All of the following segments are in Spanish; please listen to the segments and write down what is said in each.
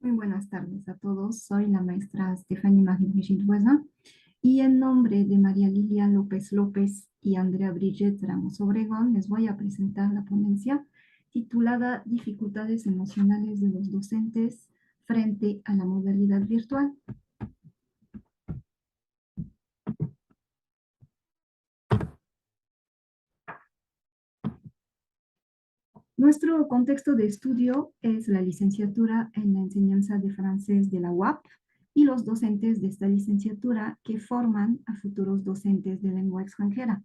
Muy buenas tardes a todos. Soy la maestra Stephanie Marie-Brigitte Voisin y en nombre de María Lilia López López y Andrea Brigitte Ramos Obregón les voy a presentar la ponencia titulada Dificultades emocionales de los docentes frente a la modalidad virtual. Nuestro contexto de estudio es la licenciatura en la enseñanza de francés de la UAP y los docentes de esta licenciatura que forman a futuros docentes de lengua extranjera.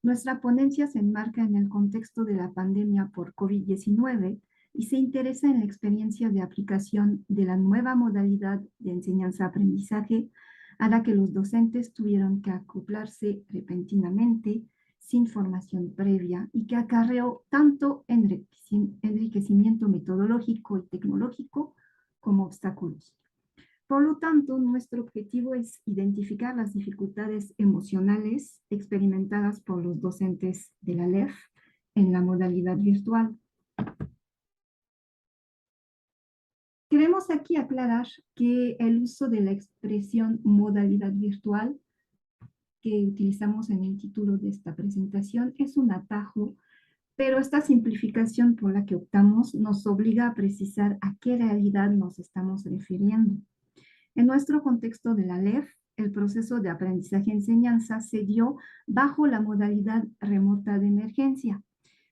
Nuestra ponencia se enmarca en el contexto de la pandemia por COVID-19 y se interesa en la experiencia de aplicación de la nueva modalidad de enseñanza-aprendizaje a la que los docentes tuvieron que acoplarse repentinamente, sin formación previa, y que acarreó tanto enriquecimiento metodológico y tecnológico como obstáculos. Por lo tanto, nuestro objetivo es identificar las dificultades emocionales experimentadas por los docentes de la LEF en la modalidad virtual. Queremos aquí aclarar que el uso de la expresión modalidad virtual que utilizamos en el título de esta presentación es un atajo, pero esta simplificación por la que optamos nos obliga a precisar a qué realidad nos estamos refiriendo. En nuestro contexto de la LEF, el proceso de aprendizaje-enseñanza se dio bajo la modalidad remota de emergencia,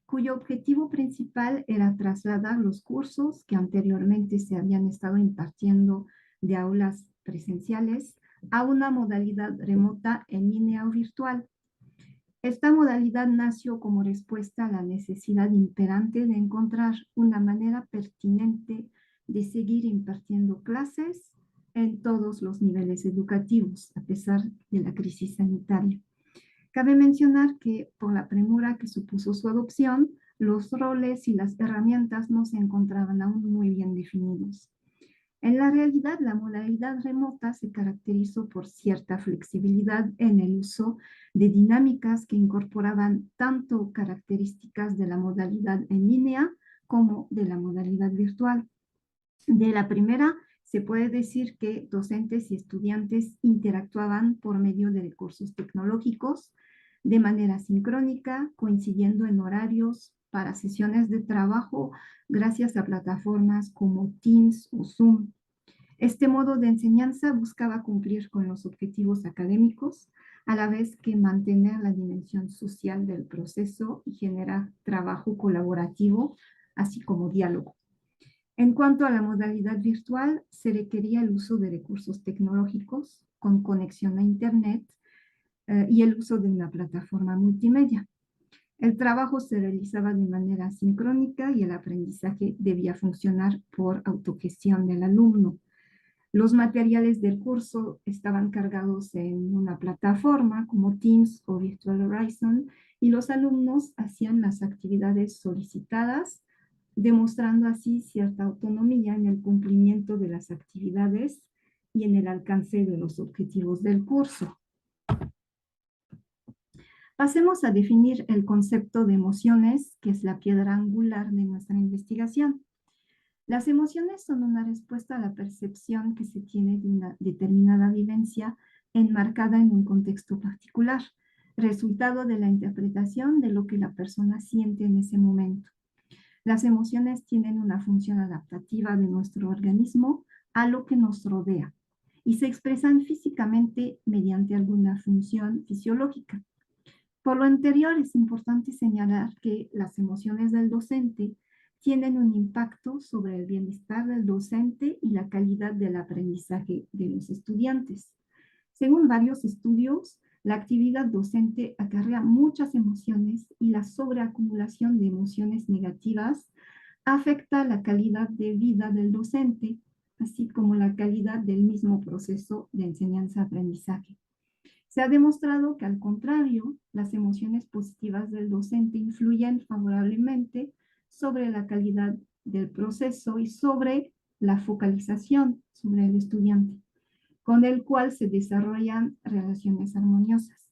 cuyo objetivo principal era trasladar los cursos que anteriormente se habían estado impartiendo de aulas presenciales a una modalidad remota en línea o virtual. Esta modalidad nació como respuesta a la necesidad imperante de encontrar una manera pertinente de seguir impartiendo clases en todos los niveles educativos, a pesar de la crisis sanitaria. Cabe mencionar que por la premura que supuso su adopción, los roles y las herramientas no se encontraban aún muy bien definidos. En la realidad, la modalidad remota se caracterizó por cierta flexibilidad en el uso de dinámicas que incorporaban tanto características de la modalidad en línea como de la modalidad virtual. De la primera, se puede decir que docentes y estudiantes interactuaban por medio de recursos tecnológicos de manera sincrónica, coincidiendo en horarios para sesiones de trabajo gracias a plataformas como Teams o Zoom. Este modo de enseñanza buscaba cumplir con los objetivos académicos, a la vez que mantener la dimensión social del proceso y generar trabajo colaborativo, así como diálogo. En cuanto a la modalidad virtual, se requería el uso de recursos tecnológicos con conexión a Internet y el uso de una plataforma multimedia. El trabajo se realizaba de manera sincrónica y el aprendizaje debía funcionar por autogestión del alumno. Los materiales del curso estaban cargados en una plataforma como Teams o Virtual Horizon y los alumnos hacían las actividades solicitadas, demostrando así cierta autonomía en el cumplimiento de las actividades y en el alcance de los objetivos del curso. Pasemos a definir el concepto de emociones, que es la piedra angular de nuestra investigación. Las emociones son una respuesta a la percepción que se tiene de una determinada vivencia enmarcada en un contexto particular, resultado de la interpretación de lo que la persona siente en ese momento. Las emociones tienen una función adaptativa de nuestro organismo a lo que nos rodea y se expresan físicamente mediante alguna función fisiológica. Por lo anterior, es importante señalar que las emociones del docente tienen un impacto sobre el bienestar del docente y la calidad del aprendizaje de los estudiantes. Según varios estudios, la actividad docente acarrea muchas emociones y la sobreacumulación de emociones negativas afecta la calidad de vida del docente, así como la calidad del mismo proceso de enseñanza-aprendizaje. Se ha demostrado que, al contrario, las emociones positivas del docente influyen favorablemente sobre la calidad del proceso y sobre la focalización sobre el estudiante, con el cual se desarrollan relaciones armoniosas.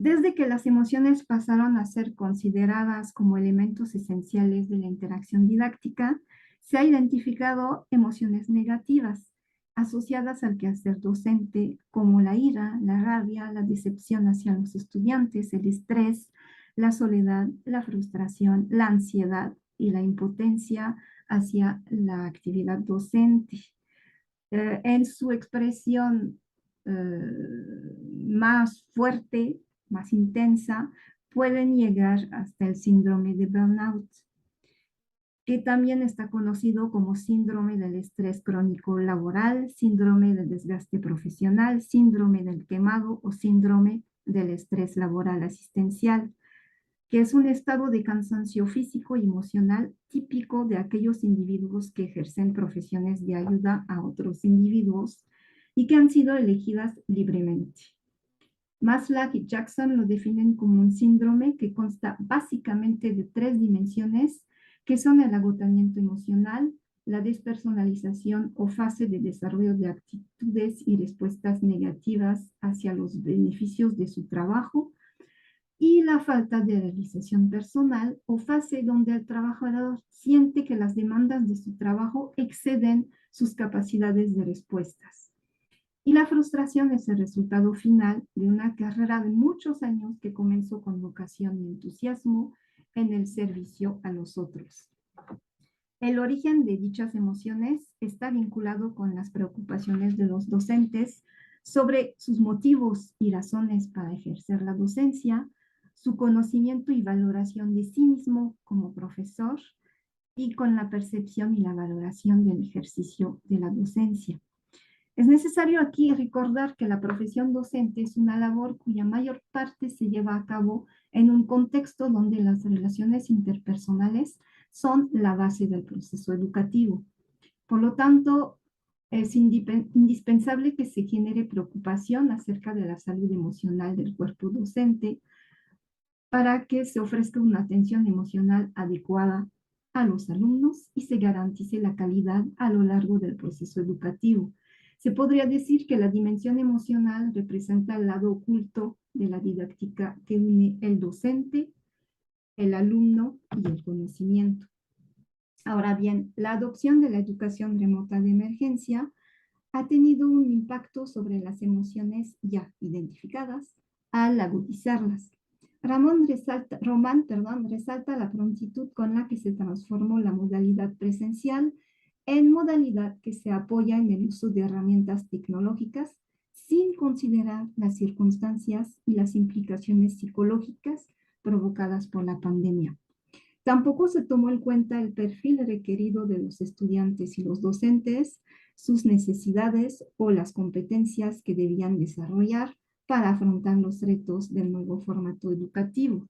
Desde que las emociones pasaron a ser consideradas como elementos esenciales de la interacción didáctica, se ha identificado emociones negativas asociadas al quehacer docente, como la ira, la rabia, la decepción hacia los estudiantes, el estrés, la soledad, la frustración, la ansiedad y la impotencia hacia la actividad docente. En su expresión más fuerte, más intensa, pueden llegar hasta el síndrome de burnout, que también está conocido como síndrome del estrés crónico laboral, síndrome del desgaste profesional, síndrome del quemado o síndrome del estrés laboral asistencial, que es un estado de cansancio físico y emocional típico de aquellos individuos que ejercen profesiones de ayuda a otros individuos y que han sido elegidas libremente. Maslach y Jackson lo definen como un síndrome que consta básicamente de 3 dimensiones, que son el agotamiento emocional, la despersonalización o fase de desarrollo de actitudes y respuestas negativas hacia los beneficios de su trabajo, y la falta de realización personal o fase donde el trabajador siente que las demandas de su trabajo exceden sus capacidades de respuestas. Y la frustración es el resultado final de una carrera de muchos años que comenzó con vocación y entusiasmo en el servicio a los otros. El origen de dichas emociones está vinculado con las preocupaciones de los docentes sobre sus motivos y razones para ejercer la docencia, su conocimiento y valoración de sí mismo como profesor y con la percepción y la valoración del ejercicio de la docencia. Es necesario aquí recordar que la profesión docente es una labor cuya mayor parte se lleva a cabo en un contexto donde las relaciones interpersonales son la base del proceso educativo. Por lo tanto, es indispensable que se genere preocupación acerca de la salud emocional del cuerpo docente para que se ofrezca una atención emocional adecuada a los alumnos y se garantice la calidad a lo largo del proceso educativo. Se podría decir que la dimensión emocional representa el lado oculto de la didáctica que une el docente, el alumno y el conocimiento. Ahora bien, la adopción de la educación remota de emergencia ha tenido un impacto sobre las emociones ya identificadas al agudizarlas. Román resalta la prontitud con la que se transformó la modalidad presencial en modalidad que se apoya en el uso de herramientas tecnológicas sin considerar las circunstancias y las implicaciones psicológicas provocadas por la pandemia. Tampoco se tomó en cuenta el perfil requerido de los estudiantes y los docentes, sus necesidades o las competencias que debían desarrollar para afrontar los retos del nuevo formato educativo.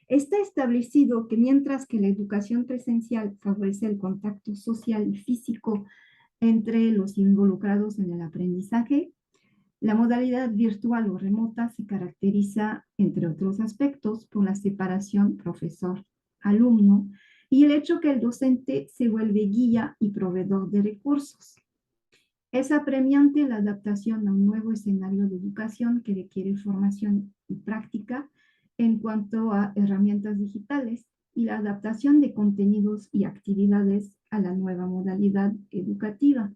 Está establecido que mientras que la educación presencial favorece el contacto social y físico entre los involucrados en el aprendizaje, la modalidad virtual o remota se caracteriza, entre otros aspectos, por la separación profesor-alumno y el hecho que el docente se vuelve guía y proveedor de recursos. Es apremiante la adaptación a un nuevo escenario de educación que requiere formación y práctica en cuanto a herramientas digitales y la adaptación de contenidos y actividades a la nueva modalidad educativa.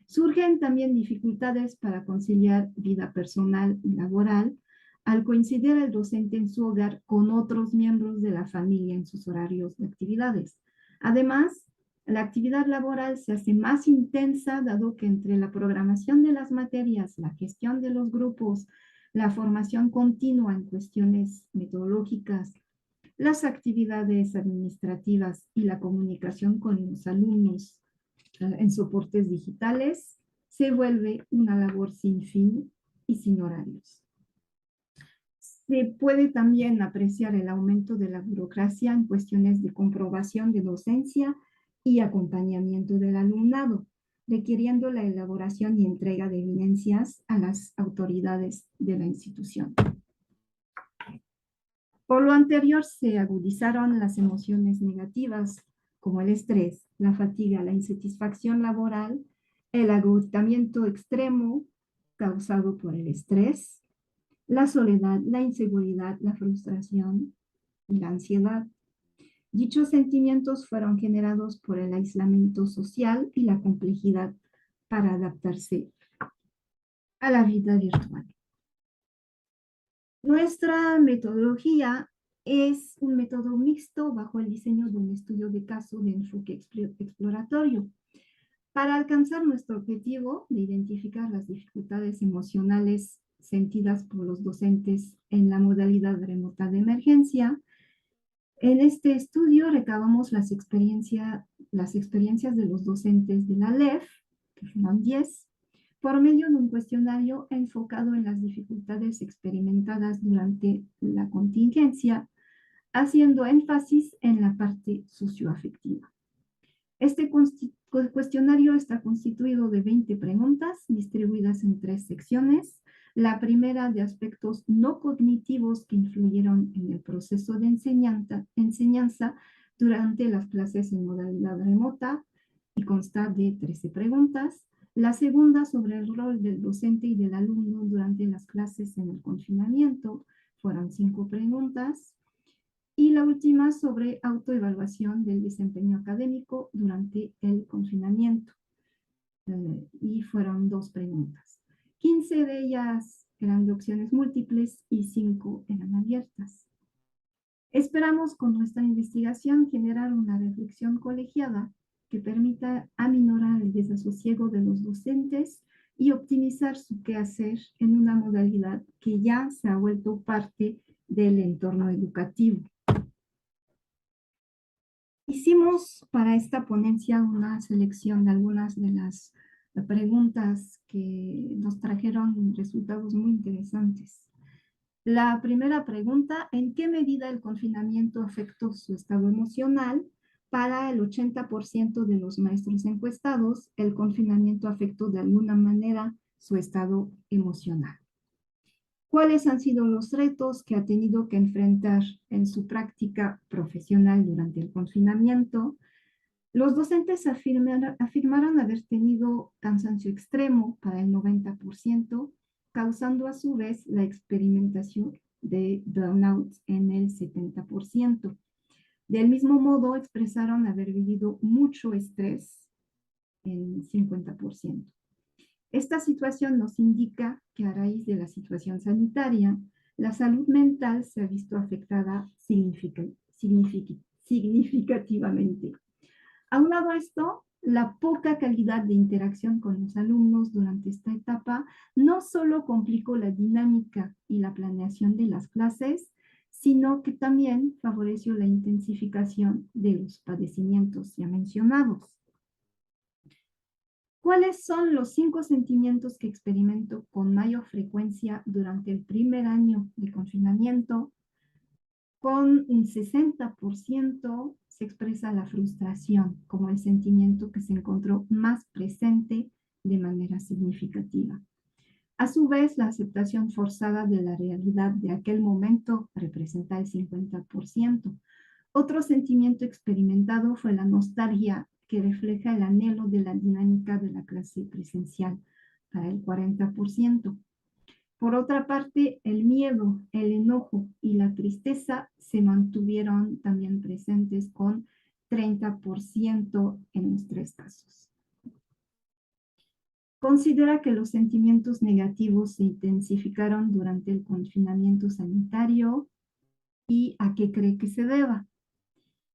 Surgen también dificultades para conciliar vida personal y laboral al coincidir el docente en su hogar con otros miembros de la familia en sus horarios de actividades. Además, la actividad laboral se hace más intensa dado que entre la programación de las materias, la gestión de los grupos, la formación continua en cuestiones metodológicas, las actividades administrativas y la comunicación con los alumnos en soportes digitales, se vuelve una labor sin fin y sin horarios. Se puede también apreciar el aumento de la burocracia en cuestiones de comprobación de docencia y acompañamiento del alumnado, requiriendo la elaboración y entrega de evidencias a las autoridades de la institución. Por lo anterior, se agudizaron las emociones negativas, como el estrés, la fatiga, la insatisfacción laboral, el agotamiento extremo causado por el estrés, la soledad, la inseguridad, la frustración y la ansiedad. Dichos sentimientos fueron generados por el aislamiento social y la complejidad para adaptarse a la vida virtual. Nuestra metodología es un método mixto bajo el diseño de un estudio de caso de enfoque exploratorio. Para alcanzar nuestro objetivo de identificar las dificultades emocionales sentidas por los docentes en la modalidad remota de emergencia, en este estudio recabamos las experiencias de los docentes de la LEF, que fueron 10, por medio de un cuestionario enfocado en las dificultades experimentadas durante la contingencia, haciendo énfasis en la parte socioafectiva. Este cuestionario está constituido de 20 preguntas distribuidas en 3 secciones. La primera de aspectos no cognitivos que influyeron en el proceso de enseñanza durante las clases en modalidad remota y consta de 13 preguntas. La segunda sobre el rol del docente y del alumno durante las clases en el confinamiento, fueron 5 preguntas. Y la última sobre autoevaluación del desempeño académico durante el confinamiento. Y fueron 2 preguntas. 15 de ellas eran de opciones múltiples y 5 eran abiertas. Esperamos con nuestra investigación generar una reflexión colegiada que permita aminorar el desasosiego de los docentes y optimizar su quehacer en una modalidad que ya se ha vuelto parte del entorno educativo. Hicimos para esta ponencia una selección de algunas de las preguntas que nos trajeron resultados muy interesantes. La primera pregunta: ¿en qué medida el confinamiento afectó su estado emocional? Para el 80% de los maestros encuestados, el confinamiento afectó de alguna manera su estado emocional. ¿Cuáles han sido los retos que ha tenido que enfrentar en su práctica profesional durante el confinamiento? Los docentes afirmaron haber tenido cansancio extremo para el 90%, causando a su vez la experimentación de burnout en el 70%. Del mismo modo, expresaron haber vivido mucho estrés en 50%. Esta situación nos indica que a raíz de la situación sanitaria, la salud mental se ha visto afectada significativamente. Aunado a esto, la poca calidad de interacción con los alumnos durante esta etapa no solo complicó la dinámica y la planeación de las clases, sino que también favoreció la intensificación de los padecimientos ya mencionados. ¿Cuáles son los 5 sentimientos que experimento con mayor frecuencia durante el primer año de confinamiento? Con un 60% se expresa la frustración como el sentimiento que se encontró más presente de manera significativa. A su vez, la aceptación forzada de la realidad de aquel momento representa el 50%. Otro sentimiento experimentado fue la nostalgia, que refleja el anhelo de la dinámica de la clase presencial, para el 40%. Por otra parte, el miedo, el enojo y la tristeza se mantuvieron también presentes con 30% en los 3 casos. Considera que los sentimientos negativos se intensificaron durante el confinamiento sanitario y a qué cree que se deba.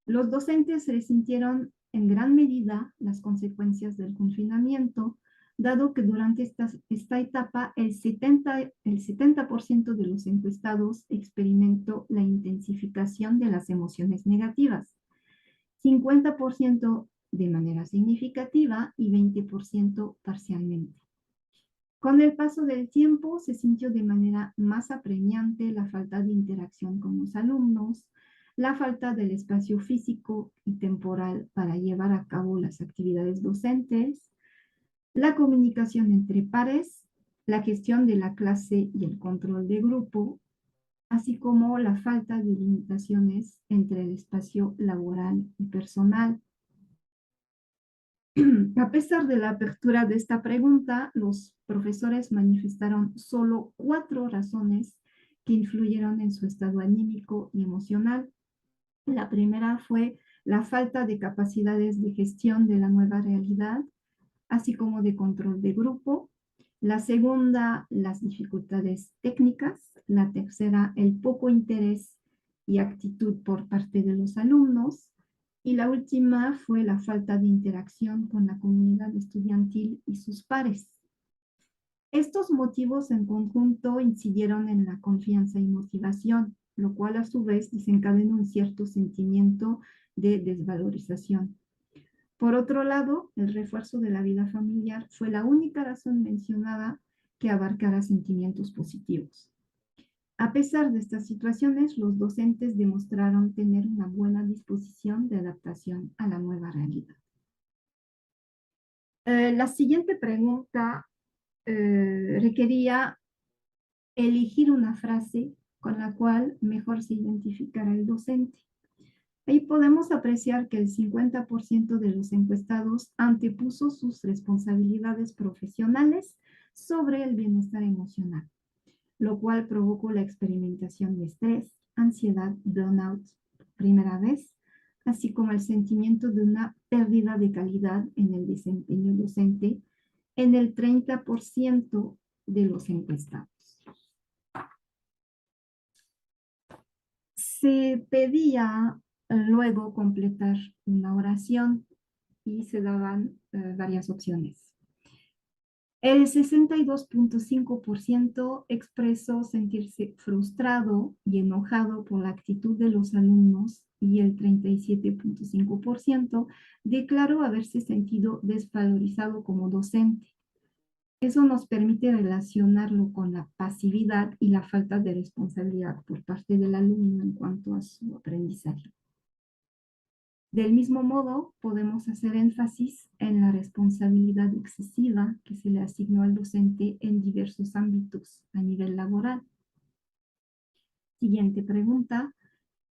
Los docentes resintieron en gran medida las consecuencias del confinamiento, dado que durante esta etapa el 70% de los encuestados experimentó la intensificación de las emociones negativas, 50% de manera significativa y 20% parcialmente. Con el paso del tiempo se sintió de manera más apremiante la falta de interacción con los alumnos, la falta del espacio físico y temporal para llevar a cabo las actividades docentes, la comunicación entre pares, la gestión de la clase y el control de grupo, así como la falta de limitaciones entre el espacio laboral y personal. A pesar de la apertura de esta pregunta, los profesores manifestaron solo 4 razones que influyeron en su estado anímico y emocional. La primera fue la falta de capacidades de gestión de la nueva realidad, así como de control de grupo. La segunda, las dificultades técnicas. La tercera, el poco interés y actitud por parte de los alumnos. Y la última fue la falta de interacción con la comunidad estudiantil y sus pares. Estos motivos en conjunto incidieron en la confianza y motivación, lo cual a su vez desencadenó un cierto sentimiento de desvalorización. Por otro lado, el refuerzo de la vida familiar fue la única razón mencionada que abarcara sentimientos positivos. A pesar de estas situaciones, los docentes demostraron tener una buena disposición de adaptación a la nueva realidad. La siguiente pregunta requería elegir una frase con la cual mejor se identificara el docente. Ahí podemos apreciar que el 50% de los encuestados antepuso sus responsabilidades profesionales sobre el bienestar emocional, lo cual provocó la experimentación de estrés, ansiedad, burnout por primera vez, así como el sentimiento de una pérdida de calidad en el desempeño docente en el 30% de los encuestados. Se pedía luego completar una oración y se daban varias opciones. El 62.5% expresó sentirse frustrado y enojado por la actitud de los alumnos y el 37.5% declaró haberse sentido desvalorizado como docente. Eso nos permite relacionarlo con la pasividad y la falta de responsabilidad por parte del alumno en cuanto a su aprendizaje. Del mismo modo, podemos hacer énfasis en la responsabilidad excesiva que se le asignó al docente en diversos ámbitos a nivel laboral. Siguiente pregunta.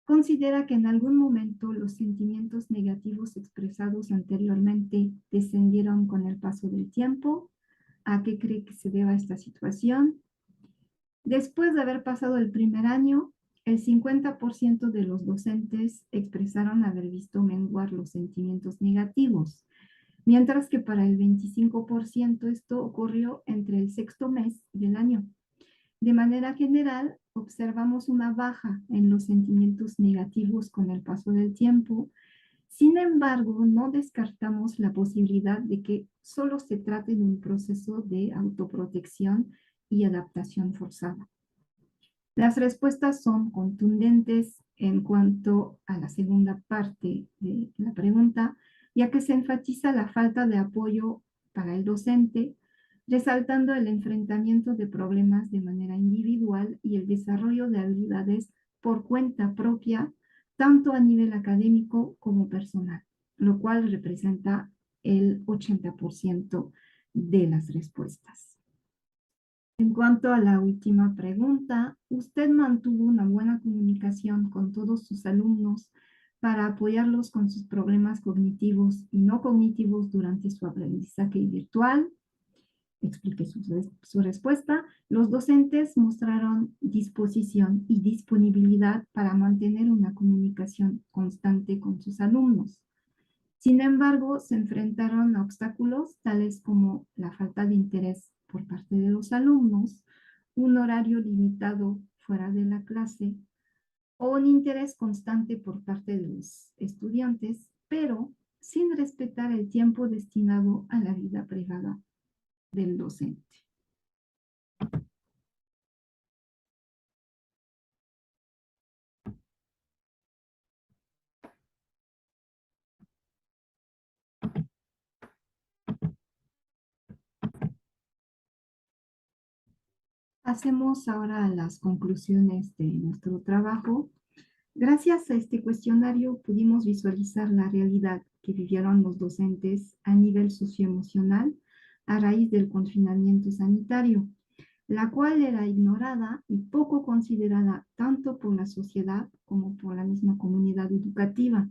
¿Considera que en algún momento los sentimientos negativos expresados anteriormente descendieron con el paso del tiempo? ¿A qué cree que se deba esta situación? Después de haber pasado el primer año, el 50% de los docentes expresaron haber visto menguar los sentimientos negativos, mientras que para el 25% esto ocurrió entre el sexto mes y el año. De manera general, observamos una baja en los sentimientos negativos con el paso del tiempo. Sin embargo, no descartamos la posibilidad de que solo se trate de un proceso de autoprotección y adaptación forzada. Las respuestas son contundentes en cuanto a la segunda parte de la pregunta, ya que se enfatiza la falta de apoyo para el docente, resaltando el enfrentamiento de problemas de manera individual y el desarrollo de habilidades por cuenta propia, tanto a nivel académico como personal, lo cual representa el 80% de las respuestas. En cuanto a la última pregunta, ¿usted mantuvo una buena comunicación con todos sus alumnos para apoyarlos con sus problemas cognitivos y no cognitivos durante su aprendizaje virtual? Explique su respuesta. Los docentes mostraron disposición y disponibilidad para mantener una comunicación constante con sus alumnos. Sin embargo, se enfrentaron a obstáculos tales como la falta de interés por parte de los alumnos, un horario limitado fuera de la clase o un interés constante por parte de los estudiantes, pero sin respetar el tiempo destinado a la vida privada del docente. Pasemos ahora a las conclusiones de nuestro trabajo. Gracias a este cuestionario pudimos visualizar la realidad que vivieron los docentes a nivel socioemocional a raíz del confinamiento sanitario, la cual era ignorada y poco considerada tanto por la sociedad como por la misma comunidad educativa.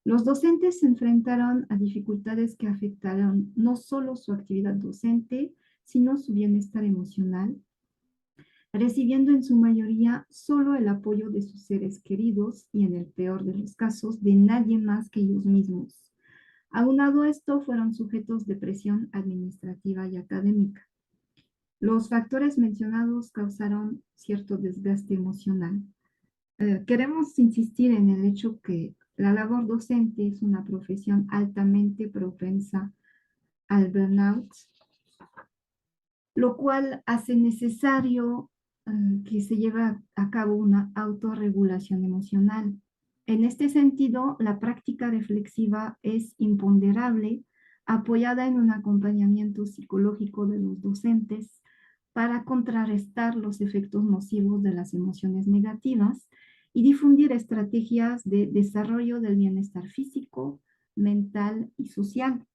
Los docentes se enfrentaron a dificultades que afectaron no solo su actividad docente, sino su bienestar emocional, recibiendo en su mayoría solo el apoyo de sus seres queridos y en el peor de los casos de nadie más que ellos mismos. Aunado a esto, fueron sujetos de presión administrativa y académica. Los factores mencionados causaron cierto desgaste emocional. Queremos insistir en el hecho que la labor docente es una profesión altamente propensa al burnout, lo cual hace necesario que se lleve a cabo una autorregulación emocional. En este sentido, la práctica reflexiva es imponderable, apoyada en un acompañamiento psicológico de los docentes para contrarrestar los efectos nocivos de las emociones negativas y difundir estrategias de desarrollo del bienestar físico, mental y social.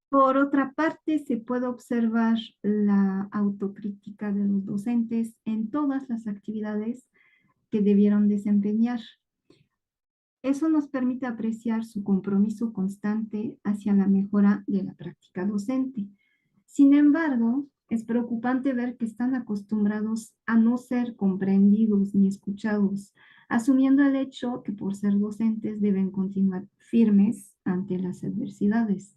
Por otra parte, se puede observar la autocrítica de los docentes en todas las actividades que debieron desempeñar. Eso nos permite apreciar su compromiso constante hacia la mejora de la práctica docente. Sin embargo, es preocupante ver que están acostumbrados a no ser comprendidos ni escuchados, asumiendo el hecho que por ser docentes deben continuar firmes ante las adversidades.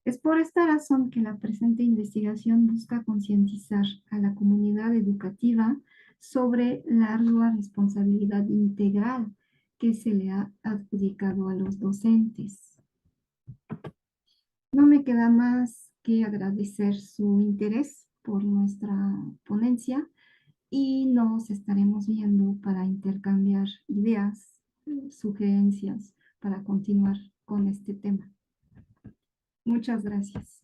Es por esta razón que la presente investigación busca concientizar a la comunidad educativa sobre la ardua responsabilidad integral que se le ha adjudicado a los docentes. No me queda más que agradecer su interés por nuestra ponencia y nos estaremos viendo para intercambiar ideas, sugerencias para continuar con este tema. Muchas gracias.